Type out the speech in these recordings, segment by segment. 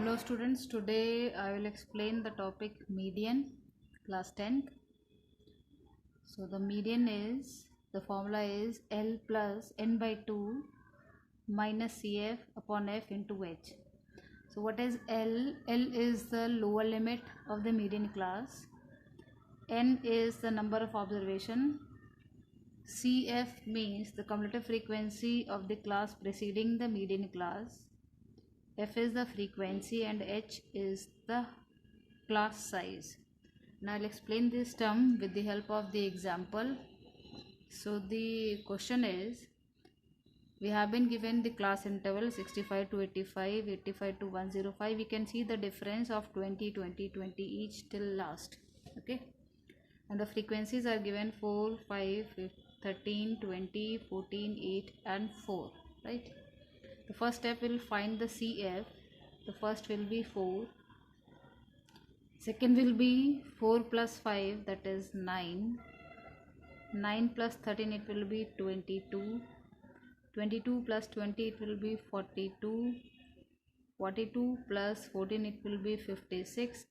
Hello students, today I will explain the topic median, class 10th. So the median is, the formula is L plus n by 2 minus CF upon F into H. So what is L? L is the lower limit of the median class. N is the number of observation. CF means the cumulative frequency of the class preceding the median class. F is the frequency and H is the class size. Now I'll explain this term with the help of the example. So the question is, we have been given the class interval 65 to 85, 85 to 105. We can see the difference of 20, 20, 20 each till last. Okay. And the frequencies are given 4, 5, 13, 20, 14, 8 and 4. Right. The first step will find the CF. The first will be 4. Second will be 4 plus 5, that is 9. 9 plus 13, it will be 22. 22 plus 20, it will be 42. 42 plus 14, it will be 56.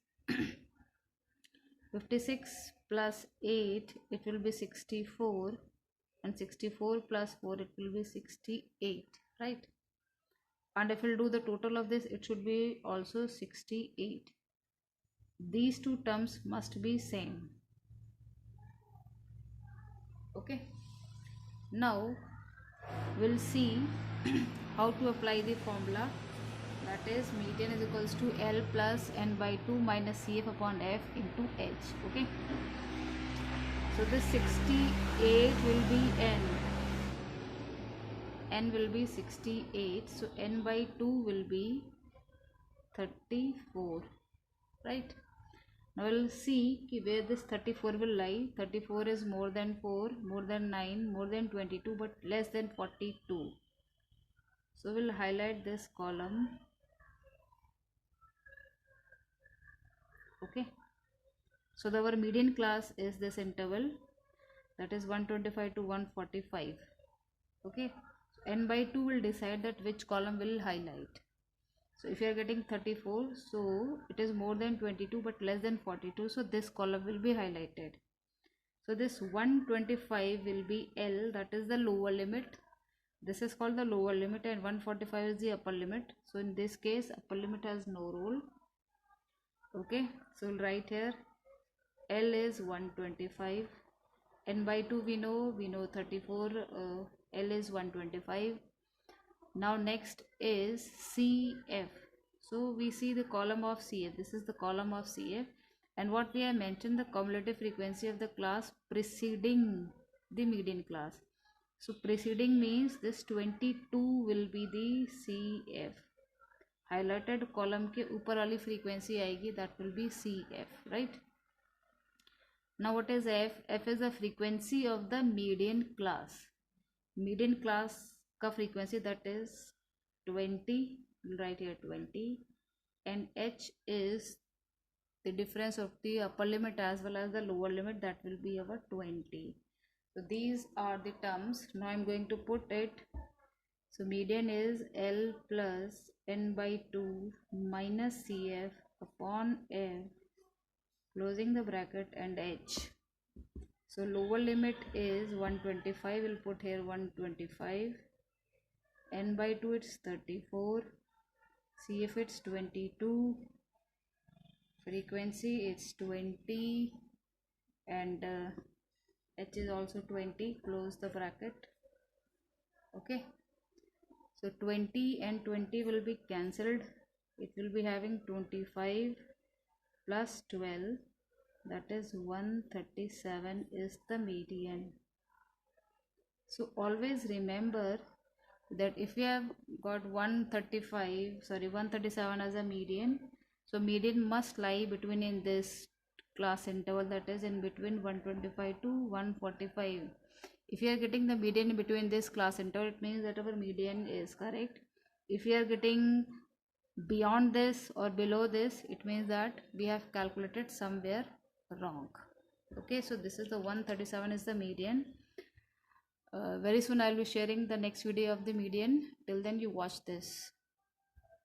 56 plus 8, it will be 64. And 64 plus 4, it will be 68. Right. And if we'll do the total of this, it should be also 68. These two terms must be same. Okay. Now we'll see how to apply the formula, that is median is equals to L plus n by 2 minus CF upon F into H. Okay. So this 68 will be n. N will be 68, so n by 2 will be 34. Right. Now we'll see where this 34 will lie. 34 is more than 4, more than 9, more than 22, but less than 42. So we'll highlight this column. Okay. So our median class is this interval, that is 125 to 145. Okay. So n by 2 will decide that which column will highlight. So if you are getting 34, so it is more than 22 but less than 42, so this column will be highlighted. So this 125 will be L, that is the lower limit. This is called the lower limit, and 145 is the upper limit. So in this case, upper limit has no role. Okay, so we'll write here L is 125. N by 2 we know 34. L is 125. Now next is CF. So we see the column of CF. This is the column of CF, and what we have mentioned, the cumulative frequency of the class preceding the median class. So preceding means this 22 will be the CF. Highlighted column के ऊपर वाली frequency आएगी, that will be CF. Right. Now what is F? F is the frequency of the median class. Median class का frequency, that is 20. We'll write here 20. And H is the difference of the upper limit as well as the lower limit, that will be our 20. So these are the terms. Now I'm going to put it. So median is L plus n by 2 minus CF upon F, closing the bracket, and H. So lower limit is 125. We'll put here 125. N by 2 it's 34. CF it's 22. Frequency it's 20. And H is also 20. Close the bracket. Okay. So 20 and 20 will be cancelled. It will be having 25 plus 12. That is 137 is the median. So always remember that if you have got 137 as a median, so median must lie between in this class interval, that is in between 125 to 145. If you are getting the median between this class interval, it means that our median is correct. If you are getting beyond this or below this, it means that we have calculated somewhere wrong. Okay, so this is the 137 is the median. Very soon I will be sharing the next video of the median. Till then you watch this.